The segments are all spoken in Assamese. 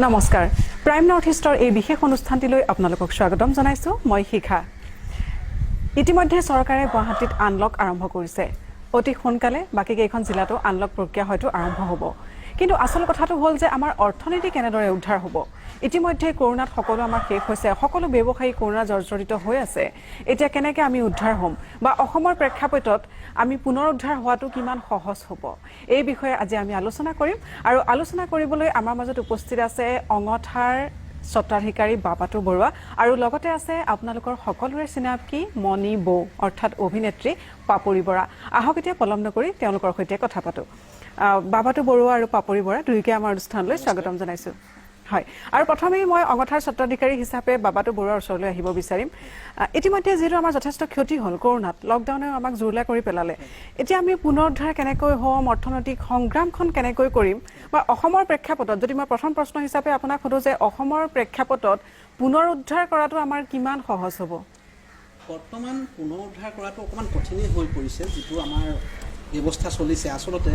নমস্কাৰ প্ৰাইম নৰ্থ ইষ্টৰ এই বিশেষ অনুষ্ঠানটিলৈ আপোনালোকক স্বাগতম জনাইছো মই শিখা ইতিমধ্যে চৰকাৰে গুৱাহাটীত আনলক আৰম্ভ কৰিছে অতি সোনকালে বাকি কেইখন জিলাতো আনলক প্ৰক্ৰিয়া হয়তো আৰম্ভ হ'ব কিন্তু আসল কথাটো হ'ল যে আমাৰ অৰ্থনীতি কেনেদৰে উদ্ধাৰ হ'ব ইতিমধ্যে কৰোনাত সকলো আমাৰ শেষ হৈছে সকলো ব্যৱসায়ী কৰোনা জৰ্জৰিত হৈ আছে এতিয়া কেনেকৈ আমি উদ্ধাৰ হ'ম বা অসমৰ প্ৰেক্ষাপটত আমি পুনৰ উদ্ধাৰ হোৱাটো কিমান সহজ হ'ব এই বিষয়ে আজি আমি আলোচনা কৰিম আৰু আলোচনা কৰিবলৈ আমাৰ মাজত উপস্থিত আছে অংগঠাৰ স্বত্বাধিকাৰী বাবাটু বৰুৱা আৰু লগতে আছে আপোনালোকৰ সকলোৰে চিনাকি মনি বৌ অৰ্থাৎ অভিনেত্ৰী পাপৰি বৰা আহক এতিয়া পলম নকৰি তেওঁলোকৰ সৈতে কথা পাতো বাবাটু বৰুৱা আৰু পাপৰি বৰা দুইকে আমাৰ অনুষ্ঠানলৈ স্বাগতম জনাইছো হয় আৰু প্ৰথমেই মই অংগঠাৰ স্বত্বাধিকাৰী হিচাপে বাবাটু বৰুৱাৰ ওচৰলৈ আহিব বিচাৰিম ইতিমধ্যে যেটো আমাৰ যথেষ্ট ক্ষতি হ'ল কৰোনাত লকডাউনে আমাক জুৰুলা কৰি পেলালে এতিয়া আমি পুনৰুদ্ধাৰ কেনেকৈ হ'ম অৰ্থনৈতিক সংগ্ৰামখন কেনেকৈ কৰিম বা অসমৰ প্ৰেক্ষাপটত যদি মই প্ৰথম প্ৰশ্ন হিচাপে আপোনাক সোধো যে অসমৰ প্ৰেক্ষাপটত পুনৰুদ্ধাৰ কৰাটো আমাৰ কিমান সহজ হ'ব বৰ্তমান পুনৰুদ্ধাৰ কৰাটো অকমান কঠিনই হৈ পৰিছে যেটো আমাৰ ব্যৱস্থা চলিছে আসলতে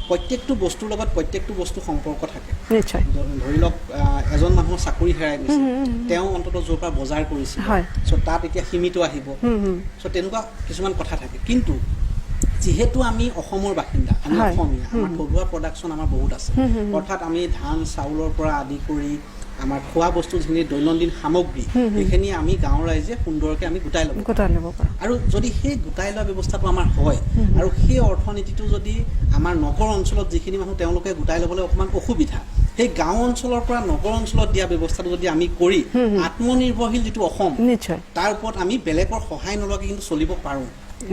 প্ৰত্যেকটো বস্তুৰ লগত প্ৰত্যেকটো বস্তু সম্পৰ্ক থাকে নিশ্চয় ধৰি লওক এজন মানুহ চাকৰি হেৰাই গৈছে তেওঁ অন্তত যোৰ পৰা বজাৰ কৰিছে সো তাত এতিয়া সীমিত আহিব সো তেনেকুৱা কিছুমান কথা থাকে কিন্তু যেহেতু আমি অসমৰ বাসিন্দা আমি অসমীয়া আমাৰ থলুৱা প্ৰডাকচন আমাৰ বহুত আছে অৰ্থাৎ আমি ধান চাউলৰ পৰা আদি কৰি আমাৰ খোৱা বস্তু যিখিনি দৈনন্দিন সামগ্ৰী এখিনি আমি গাঁৱৰ ৰাইজে সুন্দৰকৈ আমি গোটাই ল'ব পাৰোঁ আৰু যদি সেই গোটাই লোৱা ব্যৱস্থাটো আমাৰ হয় আৰু সেই অৰ্থনীতিটো যদি আমাৰ নগৰ অঞ্চলত যিখিনি মানুহ তেওঁলোকে গোটাই ল'বলৈ অকমান অসুবিধা সেই গাঁও অঞ্চলৰ পৰা নগৰ অঞ্চলত দিয়া ব্যৱস্থাটো যদি আমি কৰি আত্মনিৰ্ভৰশীল যেটো অসম নিশ্চয় তাৰ ওপৰত আমি বেলেগৰ সহায় নলগাকৈ কিন্তু চলিব পাৰোঁ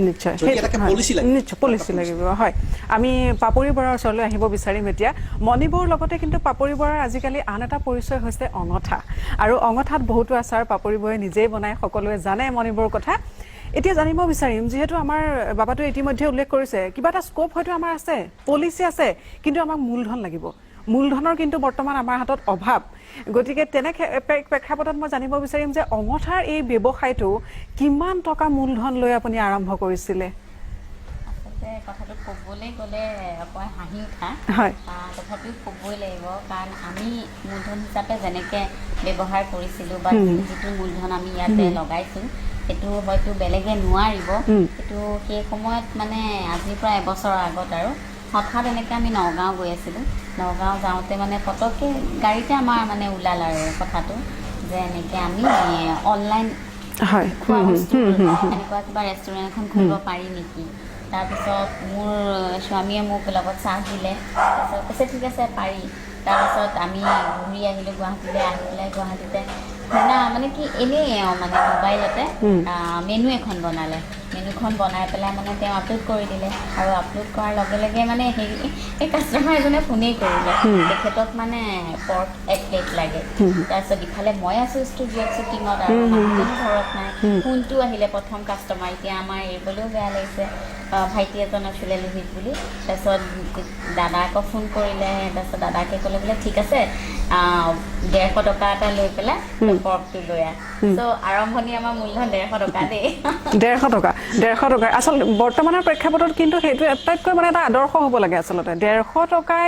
নিশ্চয় পলিচি লাগিব হয় আমি পাপৰি বৰাৰ ওচৰলৈ আহিব বিচাৰিম এতিয়া মণিবৰ লগতে কিন্তু পাপৰি বৰাৰ আজিকালি আন এটা পৰিচয় হৈছে অংগঠা আৰু অংগঠাত বহুতো আচাৰ পাপৰি বৰাই নিজেই বনাই সকলোৱে জানে মণিবৰ কথা এতিয়া জানিব বিচাৰিম যেহেতু আমাৰ বাবাটো ইতিমধ্যে উল্লেখ কৰিছে কিবা এটা স্কোপ হয়তো আমাৰ আছে পলিচি আছে কিন্তু আমাক মূলধন লাগিব মূলধনৰ কিন্তু বৰ্তমান আমাৰ হাতত অভাৱ গতিকে তেনে প্ৰেক্ষাপটত মই জানিব বিচাৰিম যে অংগঠাৰ এই ব্যৱসায়টো কিমান টকা মূলধন লৈ আপুনি আৰম্ভ কৰিছিলে আচলতে কথাটো ক'বলৈ গ'লে অকণ হাঁহি উঠা হয় তথাপিও ক'বই লাগিব কাৰণ আমি মূলধন হিচাপে যেনেকৈ ব্যৱহাৰ কৰিছিলোঁ বা যিটো মূলধন আমি ইয়াতে লগাইছোঁ সেইটো হয়তো বেলেগে নোৱাৰিব সেইটো সেই সময়ত মানে আজিৰ পৰা এবছৰৰ আগত আৰু হঠাৎ এনেকৈ আমি নগাঁও গৈ আছিলোঁ নগাঁও যাওঁতে মানে পটককৈ গাড়ীতে আমাৰ মানে ওলাল আৰু কথাটো যে এনেকৈ আমি অনলাইন খোৱা বস্তু এনেকুৱা কিবা ৰেষ্টুৰেণ্ট এখন খুলিব পাৰি নেকি তাৰপিছত মোৰ স্বামীয়ে মোক লগত চাহ দিলে তাৰপিছত কৈছে ঠিক আছে পাৰি তাৰপিছত আমি ঘূৰি আহিলোঁ গুৱাহাটীলৈ আহি পেলাই গুৱাহাটীতে শুনা মানে কি এনেই মানে মোবাইলতে মেনু এখন বনালে মেনুখন বনাই পেলাই মানে তেওঁ আপলোড কৰি দিলে আৰু আপলোড কৰাৰ লগে লগে মানে সেই কাষ্টমাৰ এজনে ফোনেই কৰিলে তেখেতক মানে পৰ্ক 1 প্লেট লাগে তাৰপিছত ইফালে মই আছোঁ ষ্টুডিঅ'ত শ্বুটিঙত আৰু মানুহজনো ঘৰত নাই ফোনটো আহিলে প্ৰথম কাষ্টমাৰ এতিয়া আমাৰ এৰিবলৈও বেয়া লাগিছে ভাইটি এজন আছিলে লোহিত বুলি তাৰপিছত দাদাকো ফোন কৰিলে তাৰপিছত দাদাকে ক'লে বোলে ঠিক আছে 150 টকা এটা লৈ পেলাই পৰ্কটো লৈ আহ চ' আৰম্ভণি আমাৰ মূলধন 150 টকা দেই 150 টকা আচলতে বৰ্তমানৰ প্ৰেক্ষাপটত কিন্তু সেইটো আটাইতকৈ মানে এটা আদৰ্শ হ'ব লাগে আচলতে 150 টকাই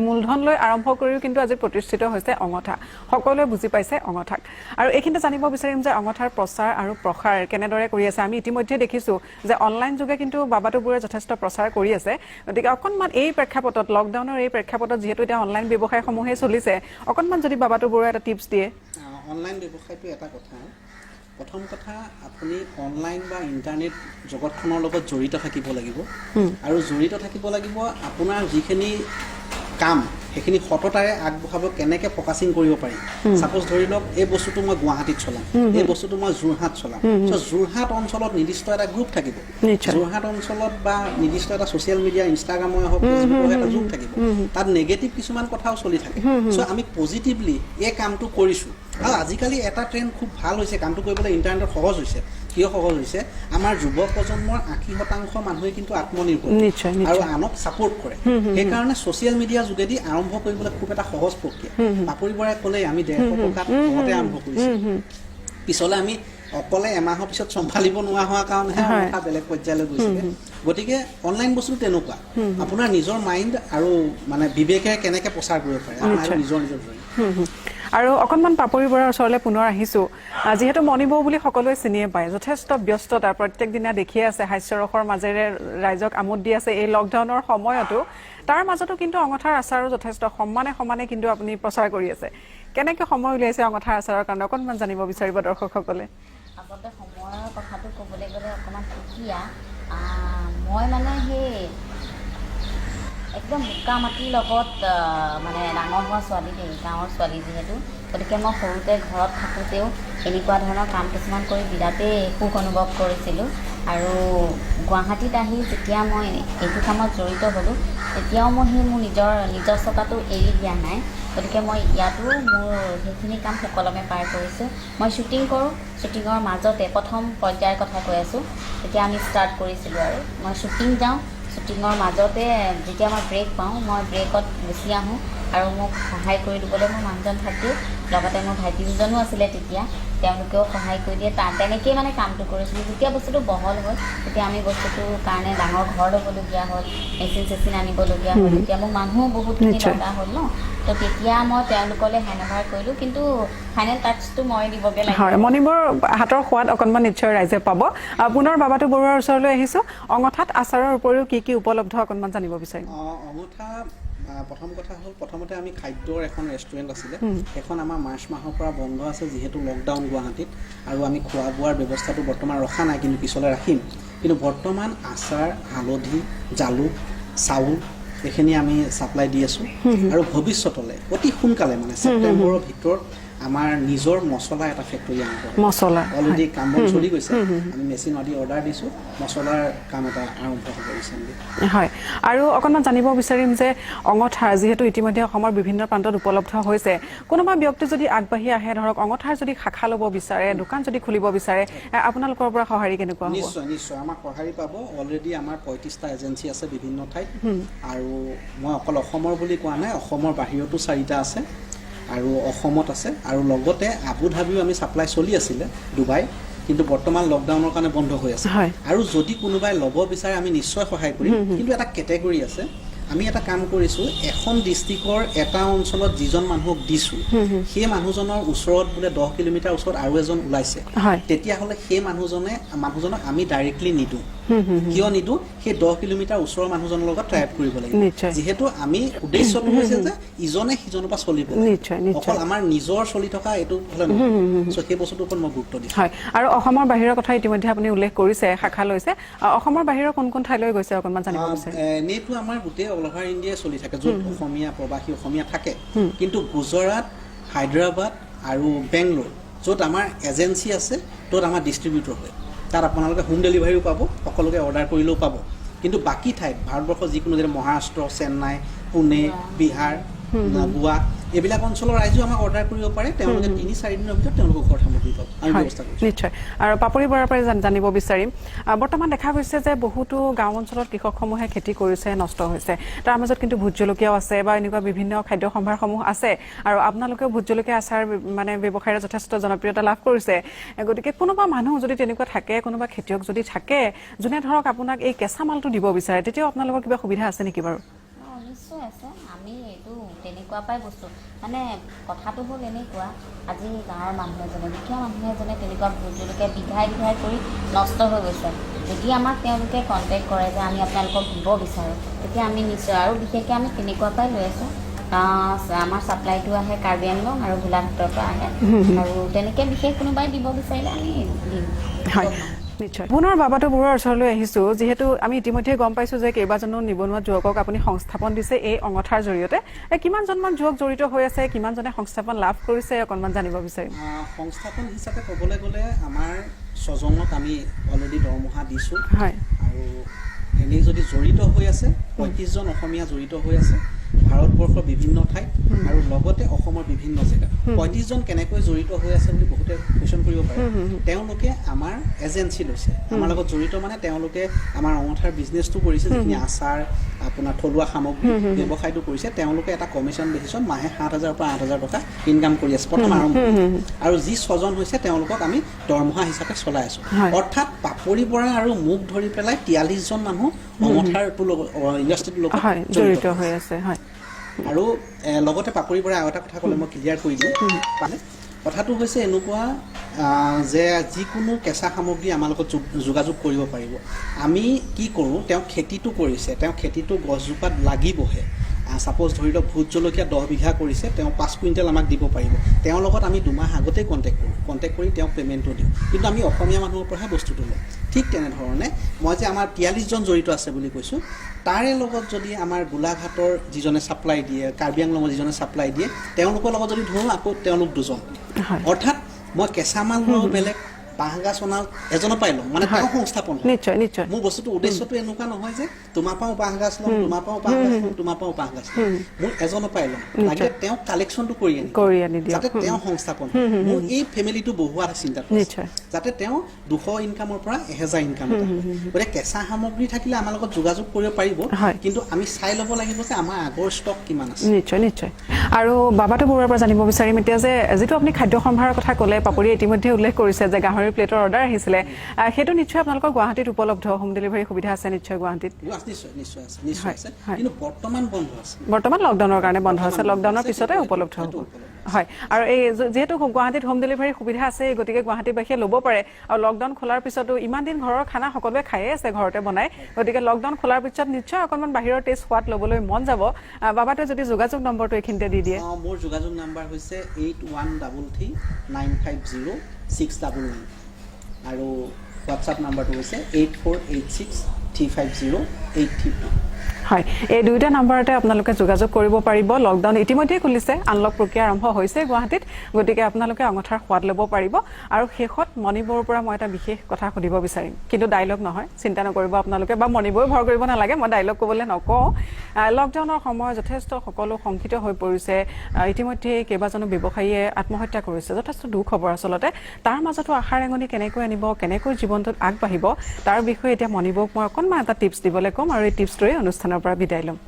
মূলধন লৈ আৰম্ভ কৰিও কিন্তু আজি প্ৰতিষ্ঠিত হৈছে অংগঠা সকলোৱে বুজি পাইছে অংগঠাক আৰু এইখিনিতে জানিব বিচাৰিম যে অংগঠাৰ প্ৰচাৰ আৰু প্ৰসাৰ কেনেদৰে কৰি আছে আমি ইতিমধ্যে দেখিছোঁ যে অনলাইন যোগে কিন্তু বাবাটু বৰুৱাই যথেষ্ট প্ৰচাৰ কৰি আছে গতিকে অকণমান এই প্ৰেক্ষাপটত লকডাউনৰ এই প্ৰেক্ষাপটত যিহেতু এতিয়া অনলাইন ব্যৱসায়সমূহে চলিছে অকণমান যদি বাবাটু বৰুৱাই এটা টিপছ দিয়ে অনলাইন ব্যৱসায়টো এটা কথা প্ৰথম কথা আপুনি অনলাইন বা ইণ্টাৰনেট জগতখনৰ লগত জড়িত থাকিব লাগিব আৰু জড়িত থাকিব লাগিব আপোনাৰ যিখিনি কাম সেইখিনি সততাৰে আগবঢ়াব কেনেকৈ ফ'কাচিং কৰিব পাৰি সাপোজ ধৰি লওক এই বস্তুটো মই গুৱাহাটীত চলাম এই বস্তুটো মই যোৰহাট চলাম যোৰহাট অঞ্চলত নিৰ্দিষ্ট এটা গ্ৰুপ থাকিব যোৰহাট অঞ্চলত বা নিৰ্দিষ্ট এটা ছ'চিয়েল মিডিয়া ইনষ্টাগ্ৰামে হওক ফেচবুকৰ এটা গ্ৰুপ থাকিব তাত নেগেটিভ কিছুমান কথাও চলি থাকে চ' আমি পজিটিভলি এই কামটো কৰিছোঁ আৰু আজিকালি এটা ট্ৰেণ্ড খুব ভাল হৈছে কামটো কৰিবলৈ ইণ্টাৰনেটত সহজ হৈছে কিয় সহজ হৈছে আমাৰ যুৱ প্ৰজন্মৰ 80% মানুহে কিন্তু আত্মনিৰ্ভৰ আৰু আনক ছাপোৰ্ট কৰে সেইকাৰণে ছ'চিয়েল মিডিয়াৰ যোগেদি আৰম্ভ কৰিবলৈ খুব এটা সহজ প্ৰক্ৰিয়া পাপৰি বৰাই ক'লে আমি 150 টকাত ঘৰতে আৰম্ভ কৰিছোঁ পিছলৈ আমি অকলে এমাহৰ পিছত চম্ভালিব নোৱাৰা হোৱাৰ কাৰণেহে অঙঠা বেলেগ পৰ্যায়লৈ গৈছিলে গতিকে অনলাইন বস্তু তেনেকুৱা আপোনাৰ নিজৰ মাইণ্ড আৰু মানে বিবেকে কেনেকৈ প্ৰচাৰ কৰিব পাৰে আপোনাৰ নিজৰ নিজৰ আৰু অকণমান পাপৰি বৰাৰ ওচৰলৈ পুনৰ আহিছোঁ যিহেতু মণি বৌ বুলি সকলোৱে চিনিয়ে পায় যথেষ্ট ব্যস্ততা প্ৰত্যেক দিনা দেখিয়ে আছে হাস্যৰসৰ মাজেৰে ৰাইজক আমোদ দি আছে এই লকডাউনৰ সময়তো তাৰ মাজতো কিন্তু অঙঠাৰ আচাৰো যথেষ্ট সমানে কিন্তু আপুনি প্ৰচাৰ কৰি আছে কেনেকৈ সময় উলিয়াইছে অঙঠাৰ আচাৰৰ কাৰণে অকণমান জানিব বিচাৰিব দৰ্শকসকলে আচলতে সময়ৰ কথাটো ক'বলৈ গ'লে অকণমান সুকীয়া মই মানে সেই একদম বোকা মাটিৰ লগত মানে ডাঙৰ হোৱা ছোৱালী দেই গাঁৱৰ ছোৱালী যিহেতু গতিকে মই সৰুতে ঘৰত থাকোঁতেও এনেকুৱা ধৰণৰ কাম কিছুমান কৰি বিৰাটেই সুখ অনুভৱ কৰিছিলোঁ আৰু গুৱাহাটীত আহি যেতিয়া মই এইটো কামত জড়িত হ'লোঁ তেতিয়াও মই সেই মোৰ নিজস্বতাটো এৰি দিয়া নাই গতিকে মই ইয়াতো মোৰ সেইখিনি কাম সুকলমে পাৰ কৰিছোঁ মই শ্বুটিং কৰোঁ শ্বুটিঙৰ মাজতে প্ৰথম পৰ্যায়ৰ কথা কৈ আছোঁ তেতিয়া আমি ষ্টাৰ্ট কৰিছিলোঁ আৰু মই শ্বুটিং যাওঁ শ্বুটিঙৰ মাজতে যেতিয়া মই ব্ৰেক পাওঁ মই ব্ৰেকত গুচি আহোঁ আৰু মোক সহায় কৰি দিবলৈ মোৰ মানুহজন থাকেই লগতে মোৰ ভাইটি দুজনো আছিলে তেতিয়া তেওঁলোকেও সহায় কৰি দিয়ে তেনেকৈয়ে মানে কামটো কৰিছিলোঁ যেতিয়া বস্তুটো বহল হ'ল তেতিয়া আমি বস্তুটোৰ কাৰণে ডাঙৰ ঘৰ ল'বলগীয়া হ'ল মেচিন আনিবলগীয়া হ'ল তেতিয়া মোক মানুহো বহুতখিনি দৰকাৰ হ'ল ন তো তেতিয়া মই তেওঁলোকলৈ হেণ্ড অভাৰ কৰিলোঁ কিন্তু ফাইনেল টাচটো মই দিবগৈ লাগিব হয় মণিবৰ হাতৰ সোৱাদ অকণমান নিশ্চয় ৰাইজে পাব পুনৰ বাবাটো বৰুৱাৰ ওচৰলৈ আহিছোঁ অঙঠাত আচাৰৰ উপৰিও কি উপলব্ধ অকণমান জানিব বিচাৰিম অঙঠা প্ৰথম কথা হ'ল প্ৰথমতে আমি খাদ্যৰ এখন ৰেষ্টুৰেণ্ট আছিলে এখন আমাৰ মাৰ্চ মাহৰ পৰা বন্ধ আছে যিহেতু লকডাউন গুৱাহাটীত আৰু আমি খোৱা বোৱাৰ ব্যৱস্থাটো বৰ্তমান ৰখা নাই কিন্তু পিছলৈ ৰাখিম কিন্তু বৰ্তমান আচাৰ হালধি জালুক চাউল এইখিনি আমি ছাপ্লাই দি আছোঁ আৰু ভৱিষ্যতলৈ অতি সোনকালে মানে ছেপ্টেম্বৰৰ ভিতৰত আমাৰ নিজৰ মছলা এটা ফেক্টৰী আৰম্ভ মছলা অলৰেডি কাম বন চলি গৈছে আমি মেচিন আদি অৰ্ডাৰ দিছোঁ মছলাৰ কাম এটা আৰম্ভ হ'ব ৰিচেণ্টলি হয় আৰু অকণমান জানিব বিচাৰিম যে অঙঠাৰ যিহেতু ইতিমধ্যে অসমৰ বিভিন্ন প্ৰান্তত উপলব্ধ হৈছে কোনোবা ব্যক্তি যদি আগবাঢ়ি আহে ধৰক অঙঠাৰ যদি শাখা ল'ব বিচাৰে দোকান যদি খুলিব বিচাৰে আপোনালোকৰ পৰা সঁহাৰি কেনেকুৱা হ'ব নিশ্চয় আমাক সঁহাৰি পাব অলৰেডি আমাৰ 35টা এজেঞ্চি আছে বিভিন্ন ঠাইত আৰু মই অকল অসমৰ বুলি কোৱা নাই অসমৰ বাহিৰতো 4টা আছে আৰু অসমত আছে আৰু লগতে আবু ধাবিও আমি ছাপ্লাই চলি আছিলে ডুবাই কিন্তু বৰ্তমান লকডাউনৰ কাৰণে বন্ধ হৈ আছে আৰু যদি কোনোবাই ল'ব বিচাৰে আমি নিশ্চয় সহায় কৰিম কিন্তু এটা কেটেগৰী আছে আমি এটা কাম কৰিছোঁ এখন ডিষ্ট্ৰিক্টৰ এটা অঞ্চলত যিজন মানুহক দিছোঁ সেই মানুহজনৰ ওচৰত বোলে 10 কিলোমিটাৰ ওচৰত আৰু এজন ওলাইছে তেতিয়াহ'লে সেই মানুহজনক আমি ডাইৰেক্টলি নিদিওঁ কিয় নিদিওঁ সেই 10 কিলোমিটাৰ ওচৰৰ মানুহজনৰ লগত ট্ৰাইপ কৰিব লাগিব যিহেতু আমি উদ্দেশ্যটো হৈছে যে ইজনে সিজনৰ পৰা চলিব অকল আমাৰ নিজৰ চলি থকা এইটো হ'লে নহয় চ' সেই বস্তুটোৰ ওপৰত মই গুৰুত্ব দিছোঁ হয় আৰু অসমৰ বাহিৰৰ কথা ইতিমধ্যে আপুনি উল্লেখ কৰিছে শাখা লৈছে অসমৰ বাহিৰৰ কোন ঠাইলৈ গৈছে অকণমান জানিব বিচাৰিম এনেইতো আমাৰ গোটেই অল অভাৰ ইণ্ডিয়াই চলি থাকে য'ত অসমীয়া প্ৰবাসী অসমীয়া থাকে কিন্তু গুজৰাট হায়দৰাবাদ আৰু বেংগলোৰ য'ত আমাৰ এজেঞ্চি আছে ত'ত আমাৰ ডিষ্ট্ৰিবিউটৰ হয় তাত আপোনালোকে হোম ডেলিভাৰীও পাব সকলোকে অৰ্ডাৰ কৰিলেও পাব কিন্তু বাকী ঠাইত ভাৰতবৰ্ষৰ যিকোনো যেনে মহাৰাষ্ট্ৰ চেন্নাই পুনে বিহাৰ গোৱা এইবিলাক অঞ্চলৰ ৰাইজেও আমাক অৰ্ডাৰ কৰিব পাৰে তেওঁলোকে 3-4 দিনৰ ভিতৰত তেওঁলোকৰ ঘৰত সামগ্ৰী পাব আমি ব্যৱস্থা কৰিছোঁ নিশ্চয় আৰু পাপৰি বৰাৰ পৰা জানিব বিচাৰিম বৰ্তমান দেখা গৈছে যে বহুতো গাঁও অঞ্চলত কৃষকসমূহে খেতি কৰিছে নষ্ট হৈছে তাৰ মাজত কিন্তু ভোট জলকীয়াও আছে বা এনেকুৱা বিভিন্ন খাদ্য সম্ভাৰসমূহ আছে আৰু আপোনালোকেও ভোট জলকীয়া আচাৰ মানে ব্যৱসায়ৰে যথেষ্ট জনপ্ৰিয়তা লাভ কৰিছে গতিকে কোনোবা মানুহ যদি তেনেকুৱা থাকে কোনোবা খেতিয়ক যদি থাকে যোনে ধৰক আপোনাক এই কেঁচা মালটো দিব বিচাৰে তেতিয়াও আপোনালোকৰ কিবা সুবিধা আছে নেকি বাৰু নিশ্চয় আছে আমি এইটো তেনেকুৱা পাই বস্তু মানে কথাটো হ'ল এনেকুৱা আজি গাঁৱৰ মানুহ এজনে দুখীয়া মানুহ এজনে তেনেকুৱা ভোট জলকীয়া বিঘাই কৰি নষ্ট হৈ গৈছে যদি আমাক তেওঁলোকে কণ্টেক্ট কৰে যে আমি আপোনালোকক দিব বিচাৰোঁ তেতিয়া আমি নিশ্চয় আৰু বিশেষকৈ আমি তেনেকুৱা পাই লৈ আছোঁ আমাৰ ছাপ্লাইটো আহে কাৰ্বি আংলং আৰু গোলাঘাটৰ পৰা আহে আৰু তেনেকৈ বিশেষ কোনোবাই দিব বিচাৰিলে আমি দিম হয় নিশ্চয় পুনৰ বাবাটো বৰুৱাৰ ওচৰলৈ আহিছোঁ যিহেতু আমি ইতিমধ্যে গম পাইছোঁ যে কেইবাজনো নিবনুৱা যুৱকক আপুনি সংস্থাপন দিছে এই অঙঠাৰ জৰিয়তে কিমানজনমান যুৱক জড়িত হৈ আছে কিমানজনে সংস্থাপন লাভ কৰিছে অকণমান জানিব বিচাৰিম সংস্থাপন হিচাপে ক'বলৈ গ'লে আমাৰ 6জনক আমি অলৰেডি দৰমহা দিছোঁ আৰু এনেই যদি জড়িত হৈ আছে 35জন অসমীয়া জড়িত হৈ আছে ভাৰতবৰ্ষৰ বিভিন্ন ঠাইত আৰু লগতে অসমৰ বিভিন্ন জেগাত 35জন কেনেকৈ জড়িত হৈ আছে বুলি বহুতে কোৱেশ্যন কৰিব পাৰে তেওঁলোকে আমাৰ এজেঞ্চি লৈছে আমাৰ লগত জড়িত মানে তেওঁলোকে আমাৰ অঙঠাৰ বিজনেছটো কৰিছে যিখিনি আচাৰ আপোনাৰ থলুৱা সামগ্ৰী ব্যৱসায়টো কৰিছে তেওঁলোকে এটা কমিশ্যন বেচিছত মাহে 7,000 পৰা 8,000 টকা ইনকাম কৰি আছে প্ৰথম আৰম্ভ আৰু যি 6জন হৈছে তেওঁলোকক আমি দৰমহা হিচাপে চলাই আছো অৰ্থাৎ পাপৰি বৰা আৰু মুখ ধৰি পেলাই 43জন মানুহ অঙঠাৰ ইণ্ডাষ্ট্ৰিটোৰ লগত জড়িত হৈ আছে আৰু লগতে পাপৰি বৰাই আৰু এটা কথা ক'লে মই ক্লিয়াৰ কৰি দিওঁ মানে কথাটো হৈছে এনেকুৱা যে যিকোনো কেঁচা সামগ্ৰী আমাৰ লগত যোগাযোগ কৰিব পাৰিব আমি কি কৰোঁ তেওঁ খেতিটো কৰিছে তেওঁ খেতিটো গছজোপাত লাগিবহে সাপোজ ধৰি লওক ভোট জলকীয়া 10 বিঘা কৰিছে তেওঁ 5 কুইণ্টেল আমাক দিব পাৰিব তেওঁৰ লগত আমি 2 মাহ আগতেই কণ্টেক্ট কৰি তেওঁক পে'মেণ্টটো দিওঁ কিন্তু আমি অসমীয়া মানুহৰ পৰাহে বস্তুটো লওঁ ঠিক তেনেধৰণে মই যে আমাৰ 43জন জড়িত আছে বুলি কৈছোঁ তাৰে লগত যদি আমাৰ গোলাঘাটৰ যিজনে ছাপ্লাই দিয়ে কাৰ্বি আংলঙৰ যিজনে ছাপ্লাই দিয়ে তেওঁলোকৰ লগত যদি ধৰোঁ আকৌ তেওঁলোক 2জন অৰ্থাৎ মই কেঁচা মাল লওঁ বেলেগ বাঁহগাজ অনাল এজনৰ পাই লওঁ মানে তেওঁ সংস্থাপন নিশ্চয় নিশ্চয় মোৰ বস্তুটো উদ্দেশ্যটো এনেকুৱা নহয় যে তোমাৰ পাওঁ বাঁহগাজ লওঁ তোমাৰ পাওঁ বাঁহগাজ লওঁ তোমাৰ পাওঁ বাঁহগাজ মোৰ এজনৰ পাই লওঁ লাগিলে তেওঁ কালেকশ্যনটো কৰি আনি যাতে তেওঁ সংস্থাপন মোৰ এই ফেমিলিটো বহুৱাৰ চিন্তা কৰিছে যাতে তেওঁ 200 ইনকামৰ পৰা 1000 ইনকাম গতিকে কেঁচা সামগ্ৰী থাকিলে আমাৰ লগত যোগাযোগ কৰিব পাৰিব কিন্তু আমি চাই ল'ব লাগিব যে আমাৰ আগৰ ষ্টক কিমান আছে নিশ্চয় নিশ্চয় আৰু বাবাটো বৰুৱাৰ পৰা জানিব বিচাৰিম এতিয়া যে যিটো আপুনি খাদ্য সম্ভাৰৰ কথা ক'লে পাপৰিয়ে ইতিমধ্যে উল্লেখ কৰিছে যে গাহৰি প্লেটৰ অৰ্ডাৰ আহিছিলে সেইটো নিশ্চয় আপোনালোকৰ গুৱাহাটীত উপলব্ধ হোম ডেলিভাৰী সুবিধা আছে নিশ্চয় গুৱাহাটীত নিশ্চয় আছে কিন্তু বৰ্তমান বন্ধ আছে বৰ্তমান লকডাউনৰ কাৰণে বন্ধ আছে লকডাউনৰ পিছতে উপলব্ধ হ'ব হয় আৰু এই যেহেতু গুৱাহাটীত হোম ডেলিভাৰী সুবিধা আছে গতিকে গুৱাহাটীবাসীয়ে ল'ব পাৰে আৰু লকডাউন খোলাৰ পিছতো ইমান দিন ঘৰৰ খানা সকলোৱে খায়ে আছে ঘৰতে বনাই গতিকে লকডাউন খোলাৰ পিছত নিশ্চয় অকণমান বাহিৰৰ টেষ্ট সোৱাদ ল'বলৈ মন যাব বাবাটোৱে যদি যোগাযোগ নম্বৰটো এইখিনিতে দি দিয়ে মোৰ যোগাযোগ নম্বৰ হৈছে 8133950611 আৰু হোৱাটছআপ নম্বৰটো হৈছে 8486350832 হয় এই দুইটা নম্বৰতে আপোনালোকে যোগাযোগ কৰিব পাৰিব লকডাউন ইতিমধ্যে খুলিছে আনলক প্ৰক্ৰিয়া আৰম্ভ হৈছে গুৱাহাটীত গতিকে আপোনালোকে অঙঠাৰ সোৱাদ ল'ব পাৰিব আৰু শেষত মণিবৰৰ পৰা মই এটা বিশেষ কথা সুধিব বিচাৰিম কিন্তু ডায়লগ নহয় চিন্তা নকৰিব আপোনালোকে বা মণিবৰে ভৰ কৰিব নালাগে মই ডায়লগ ক'বলৈ নকওঁ লকডাউনৰ সময় যথেষ্ট সকলো শংকিত হৈ পৰিছে ইতিমধ্যে কেইবাজনো ব্যৱসায়ীয়ে আত্মহত্যা কৰিছে যথেষ্ট দুখ খবৰ আচলতে তাৰ মাজতো আশাৰ ৰেঙনি কেনেকৈ আনিব কেনেকৈ জীৱনটোত আগবাঢ়িব তাৰ বিষয়ে এতিয়া মণিবক মই অকণমান এটা টিপছ দিবলৈ ক'ম আৰু এই টিপছটোৱে অনুষ্ঠানৰ পৰা বিদায় ল'ম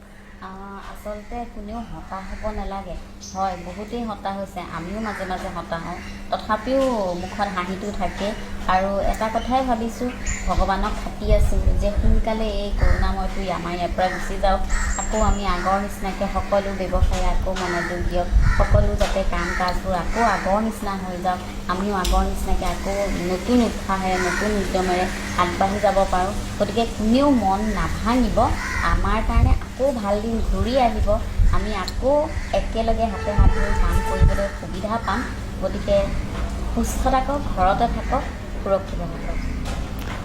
আচলতে কোনেও হতাশ হ'ব নালাগে হয় বহুতেই হতাশ হৈছে আমিও মাজে মাজে হতাশ হওঁ তথাপিও মুখত হাঁহিটো থাকে আৰু এটা কথাই ভাবিছোঁ ভগৱানক খাটি আছোঁ যে সোনকালে এই কৰোণাময়টো আমাৰ ইয়াৰ পৰা গুচি যাওক আকৌ আমি আগৰ নিচিনাকৈ সকলো ব্যৱসায় আকৌ মনোযোগ দিয়ক সকলো যাতে কাম কাজবোৰ আকৌ আগৰ নিচিনা হৈ যাওক আমিও আগৰ নিচিনাকৈ আকৌ নতুন উৎসাহেৰে নতুন উদ্যমেৰে আগবাঢ়ি যাব পাৰোঁ গতিকে কোনেও মন নাভাঙিব আমাৰ কাৰণে আকৌ ভাল দিন ঘূৰি আহিব আমি আকৌ একেলগে হাতে হাত ধৰি কাম কৰিবলৈ সুবিধা পাম গতিকে সুস্থ থাকক ঘৰতে থাকক সুৰক্ষিত থাকক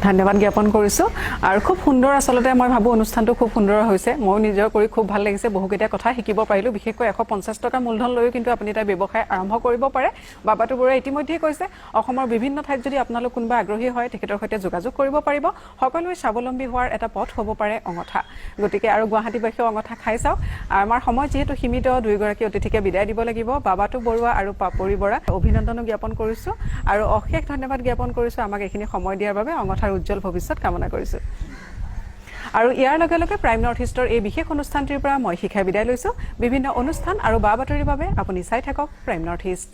ধন্যবাদ জ্ঞাপন কৰিছোঁ আৰু খুব সুন্দৰ আচলতে মই ভাবোঁ অনুষ্ঠানটো খুব সুন্দৰ হৈছে ময়ো নিজৰ কৰি খুব ভাল লাগিছে বহুকেইটা কথা শিকিব পাৰিলোঁ বিশেষকৈ 150 টকা মূলধন লৈও কিন্তু আপুনি এটা ব্যৱসায় আৰম্ভ কৰিব পাৰে বাবাটো বৰুৱাই ইতিমধ্যেই কৈছে অসমৰ বিভিন্ন ঠাইত যদি আপোনালোক কোনোবা আগ্ৰহী হয় তেখেতৰ সৈতে যোগাযোগ কৰিব পাৰিব সকলোৱে স্বাৱলম্বী হোৱাৰ এটা পথ হ'ব পাৰে অঙঠা গতিকে আৰু গুৱাহাটীবাসীয়েও অঙঠা খাই চাওক আমাৰ সময় যিহেতু সীমিত দুয়োগৰাকী অতিথিকে বিদায় দিব লাগিব বাবাটো বৰুৱা আৰু পাপৰি বৰা অভিনন্দনো জ্ঞাপন কৰিছোঁ আৰু অশেষ ধন্যবাদ জ্ঞাপন কৰিছোঁ আমাক এইখিনি সময় দিয়াৰ বাবে অঙঠা উজ্জ্বল ভৱিষ্যত কামনা কৰিছোঁ আৰু ইয়াৰ লগে লগে প্ৰাইম নৰ্থ ইষ্টৰ এই বিশেষ অনুষ্ঠানটিৰ পৰা মই শিখাই বিদায় লৈছোঁ বিভিন্ন অনুষ্ঠান আৰু বা বাতৰিৰ বাবে আপুনি চাই থাকক প্ৰাইম নৰ্থ ইষ্ট